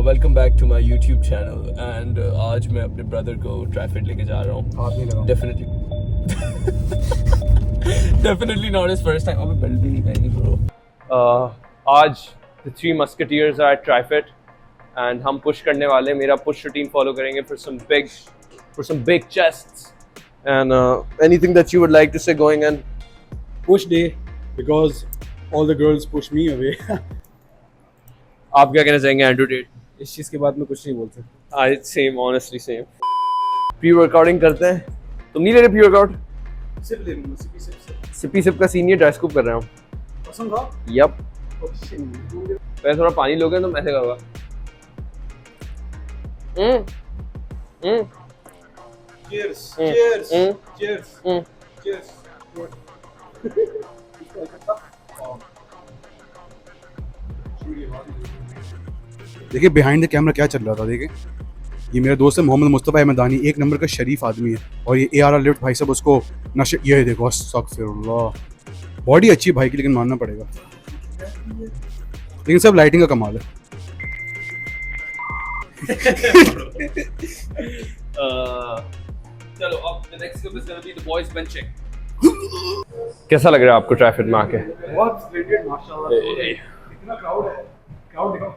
Welcome back to my YouTube channel and आज मैं अपने ब्रदर को ट्रैफिक लेके जा रहा हूँ. Definitely definitely not his first time. अबे बेल्ट भी नहीं पहनी ब्रो. आज the three musketeers are at traffic and हम पुश करने वाले. मेरा पुश रूटीन फॉलो करेंगे for some big chests and anything that you would like to say going in. Push day because all the girls push me away. आप क्या कहना चाहेंगे Andrew Tate? इस चीज के बाद मैं कुछ नहीं बोल सकता. Same honestly same. प्री वर्कआउटिंग करते हैं. तुम नहीं ले रहे प्री वर्कआउट? सिप ले लूंगा. सिपी सिप का सीन ये ड्राई स्कूप कर रहे हैं हम. पसंद था? यप. पहले थोड़ा पानी लोगे तो ऐसे करूँगा. Cheers. देखिए बिहाइंड द कैमरा क्या चल रहा था. देखिए ये मेरा दोस्त है मोहम्मद मुस्तफ़ा अहमदानी, एक नंबर का शरीफ आदमी है. और ये ARR लिफ्ट भाई साहब उसको नशे. ये देखो अस्तगफिरुल्लाह. बॉडी अच्छी भाई की लेकिन मानना पड़ेगा. लेकिन सब लाइटिंग का कमाल है. चलो अब the next step is going to be the boys benching. कैसा लग रहा है आपको ट्रैफिक में आके? बहुत स्प्लेंडेड माशाल्लाह. इतना क्राउड है. क्राउड देखो.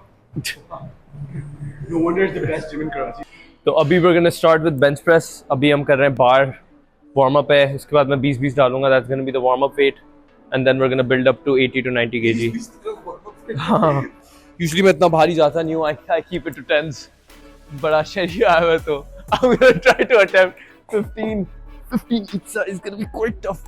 No wonder it's the best gym in Karachi. तो अभी we're going to start with bench press. अभी हम कर रहे हैं बार वार्म अप है. उसके बाद मैं 20-20 डालूंगा. That's going to be the warm up weight and then we're going to build up to 80 to 90 kg. हाँ. Usually मैं इतना भारी जाता नहीं हूँ. I keep it to 10s. बड़ा शरीर आया है तो I'm going to try to attempt 15 each side. It's going to be quite tough.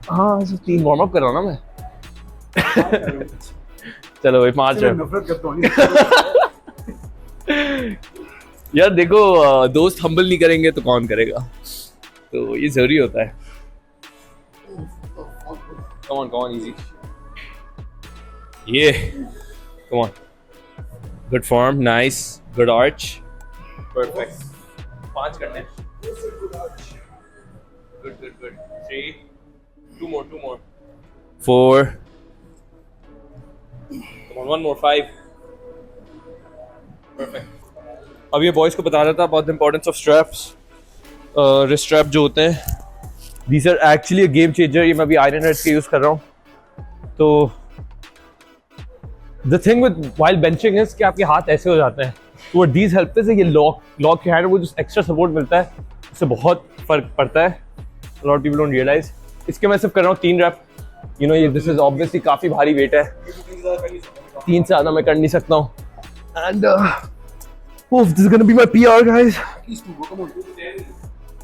हाँ सिर्फ 3 वार्म अप कर रहा हूँ ना मैं. चलो भाई 5 है. नफरत करता हूँ. यार देखो दोस्त हम्बल नहीं करेंगे तो कौन करेगा. तो ये जरूरी होता है. Come on easy. Yeah. Come on. Good form, nice, good arch. Perfect. 5 करने हैं. Good. 3. 2 more. 4. Come on, 1 more. 5. Perfect. अब ये बॉयज को बता रहा था about the importance of straps. Wrist strap जो होते हैं, these are actually a game changer. ये मैं अभी Iron Heads के यूज कर रहा हूँ. तो the thing with while benching is कि आपके हाथ ऐसे हो जाते हैं. तो what these help is ये lock के hand वो जो extra support मिलता है उससे बहुत फर्क पड़ता है. A lot of people don't realize. इसके मैं सिर्फ कर रहा हूँ 3 rep. You know ये this is obviously काफी भारी weight है. 3 से ज़्यादा मैं कर नहीं सकता हूँ. And oof, this is gonna be my PR, guys. Please, bro, come on.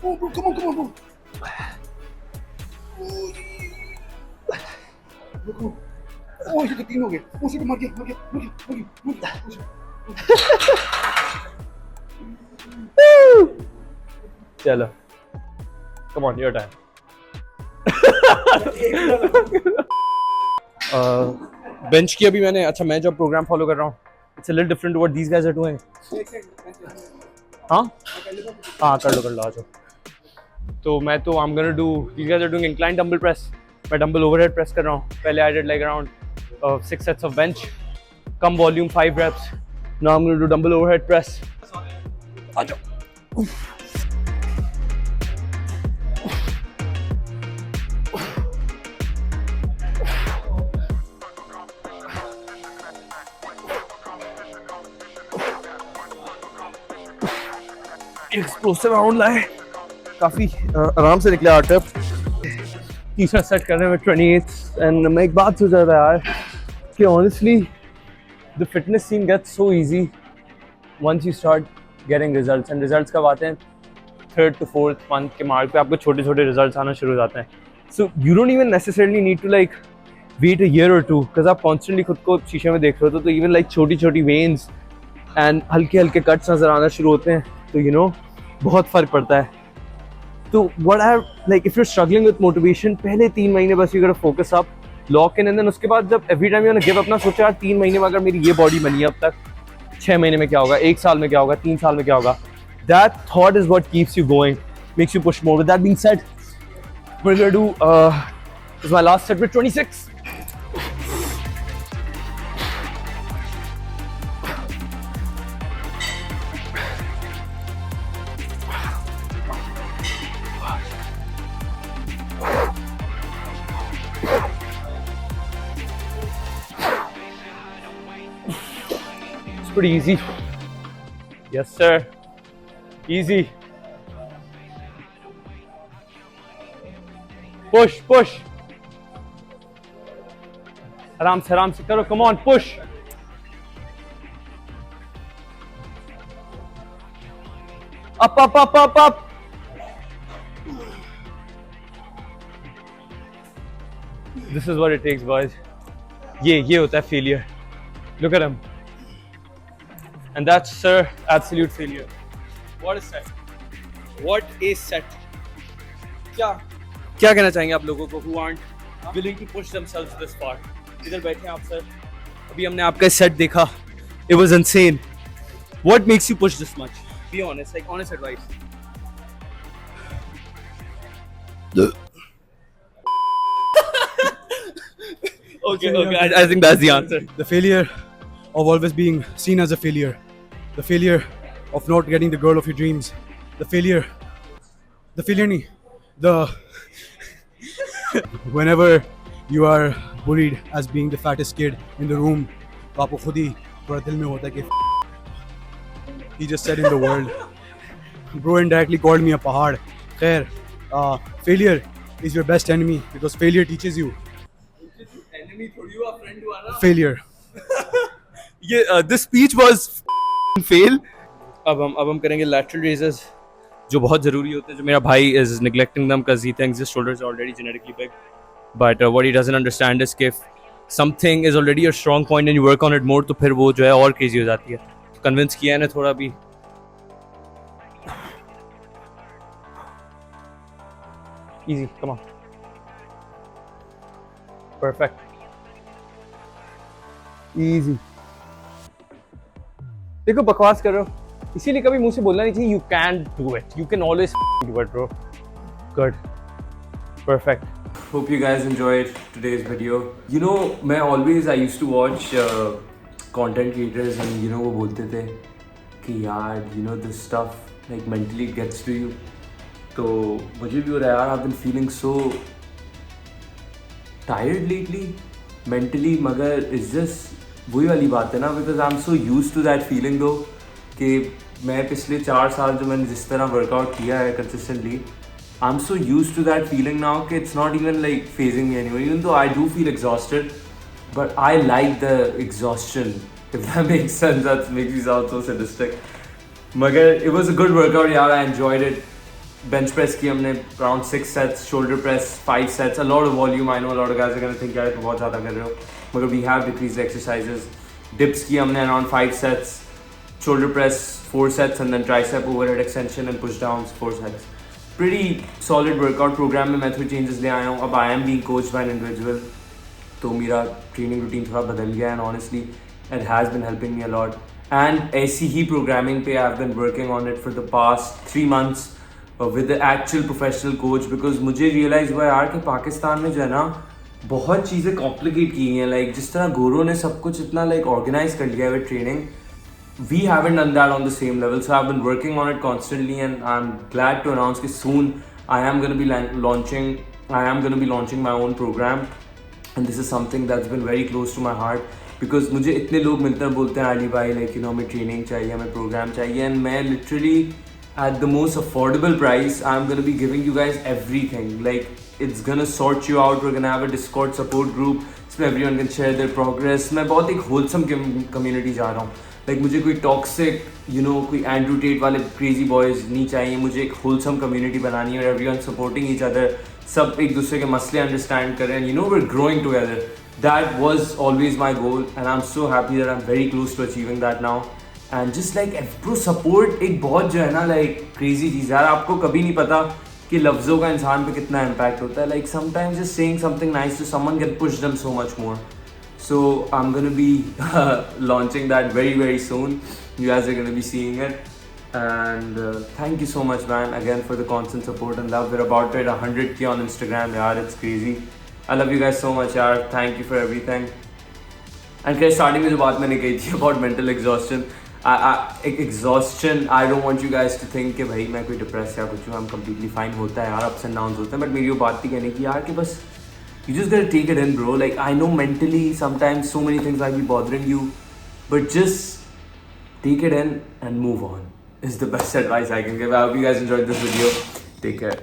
Oh, bro, come on, bro. Look, oh, ये तो 3 हो गए. Oh, shit, मर गया. चलो. Come on, your time. Bench की अभी मैंने. अच्छा मैं जो प्रोग्राम फॉलो कर रहा हूँ it's a little different to what these guys are doing. हाँ कर लो आ जाओ. तो मैं तो I'm gonna do, these guys are doing incline dumbbell press. मैं dumbbell overhead press कर रहा हूँ. पहले I did like around 6 sets of bench, come volume 5 reps. Now I'm gonna do dumbbell overhead press. आ जाओ. एक्सप्लोसिव राउंड लाए. काफी आराम से निकले 8 टप. तीसरा सेट करने में 28 एंड मैं एक बात सोच रहा था यार कि honestly the fitness scene gets so easy once you start getting results. And results कब आते हैं? 3rd to 4th मंथ के मार्क पे आपको छोटे छोटे रिजल्ट्स आना शुरू हो जाते हैं. So you don't even necessarily need to like wait a year और 2 बिकॉज आप कॉन्स्टेंटली खुद को शीशे में देख रहे हो तो इवन लाइक छोटी छोटी वेन्स एंड हल्के कट्स नजर आना शुरू होते हैं. तो यू नो बहुत फर्क पड़ता है. तो what I like if you are struggling with motivation, पहले 3 महीने बस you gotta focus up, lock in, and then उसके बाद जब every time you want to give up ना, सोचो यार 3 महीने में अगर मेरी ये बॉडी बनी है अब तक, 6 महीने में क्या होगा, 1 साल में क्या होगा, 3 साल में क्या होगा. That thought is what keeps you going, makes you push more. With that being said, we're gonna do this is my last set with 26. It's pretty easy. Yes, sir. Easy. Push, push. आराम से करो. Come on, push. Up, up, up, up, up. This is what it takes, boys. ये होता है failure. Look at him. And that's, sir, absolute failure. What a set. What a set. क्या कहना चाहेंगे आप लोगों को who aren't willing to push themselves this far? इधर बैठे हैं आप सर. अभी हमने आपका सेट देखा. It was insane. What makes you push this much? Be honest, like honest advice. Okay, I think that's the answer. The failure of always being seen as a failure. The failure of not getting the girl of your dreams. The failure nahi. Whenever you are bullied as being the fattest kid in the room, तो आपको खुद ही थोड़ा दिल में होता है कि he just said in the world. Bro indirectly called me a pahad. Khair, failure is your best enemy because failure teaches you. Enemy थोड़ी हुआ, friend हुआ ना. Failure. ये this speech was fail. अब हम करेंगे lateral raises जो बहुत ज़रूरी होते हैं. जो मेरा भाई is neglecting them because he thinks his shoulders are already genetically big. But what he doesn't understand is कि if something is already a strong point and you work on it more तो फिर वो जो है और crazy हो जाती है. Convince किया है ना थोड़ा भी. Easy, come on. Perfect. Easy. देखो बकवास कर रहे हो. इसीलिए कभी मुंह से बोलना नहीं चाहिए. You can do it. You can always do it, bro. Good. Perfect. Hope you guys enjoyed today's video. You know, I used to watch content creators and वो बोलते थे कि यार this stuff like mentally gets to you. तो मुझे भी हो रहा है यार. I've been feeling so tired lately mentally, मगर it's just वही वाली बात है ना, because I'm so used to that feeling though कि मैं पिछले 4 साल जो मैंने जिस तरह वर्कआउट किया है consistently, I'm so used to that feeling now कि it's not even like phasing me anymore, even though I do feel exhausted, but I like the exhaustion, if that makes sense. That makes me sound so sadistic. मगर it was a good workout यार. I enjoyed it. Bench press की हमने around 6 sets, shoulder press 5 sets, a lot of volume. I know a lot of guys are going to think यार तो बहुत ज़्यादा कर रहे हो, मगर we have decreased exercises. Dips की हमने around 5 sets, shoulder press 4 sets, and then tricep overhead extension and push downs 4 sets. Pretty solid workout program में मैं थोड़ी changes ले आया हूँ. अब I am being coached by an individual, तो मेरा training routine थोड़ा बदल गया, and honestly it has been helping me a lot. And ऐसी ही programming पे I've been working on it for the past 3 months with the actual professional coach, because मुझे realize हुआ यार कि पाकिस्तान में जो है ना बहुत चीज़ें complicate की हैं. Like जिस तरह गोरों ने सब कुछ इतना like organize कर लिया है with training, we haven't done that on the same level. So I've been working on it constantly, and I'm glad to announce that soon I am going to be launching my own program, and this is something that's been very close to my heart, because मुझे इतने लोग मिलते हैं बोलते हैं अली भाई like हमें training चाहिए, हमें program चाहिए, and मैं literally at the most affordable price I'm going to be giving you guys everything. Like it's going to sort you out. We're going to have a Discord support group so everyone can share their progress. मैं बहुत एक wholesome community जा रहा हूँ. Like मुझे कोई toxic कोई Andrew Tate वाले क्रेजी बॉयज़ नहीं चाहिए. मुझे एक होलसम कम्युनिटी बनानी है, एवरीवन सपोर्टिंग ईच अदर, सब एक दूसरे के मसले अंडरस्टैंड कर रहे हैं. We are growing together. That was always my goal, and I am so happy that I am very close to achieving that now. And just like bro support एक बहुत जो है ना लाइक क्रेजी चीज़ यार. आपको कभी नहीं पता कि लफ्ज़ों का इंसान पे कितना इम्पैक्ट होता है. Like sometimes just saying something nice to someone can push them so much more. So I'm gonna be launching that very soon. You guys are gonna be seeing it. And thank you so much, man, again for the constant support and love. We're about to hit 100k on Instagram, yaar. It's crazy. I love you guys so much, yaar. Thank you for everything. And guys, starting with the बात मैंने कही थी about mental exhaustion. I don't want you guys to think कि भाई मैं कोई depressed या कुछ हूँ. I'm completely fine. होता है यार, ups and downs होते हैं. But मेरी वो बात थी कहने की यार कि बस you just gotta take it in, bro. Like, I know mentally sometimes so many things might be bothering you, but just take it in and move on is the best advice I can give. I hope you guys enjoyed this video. Take care.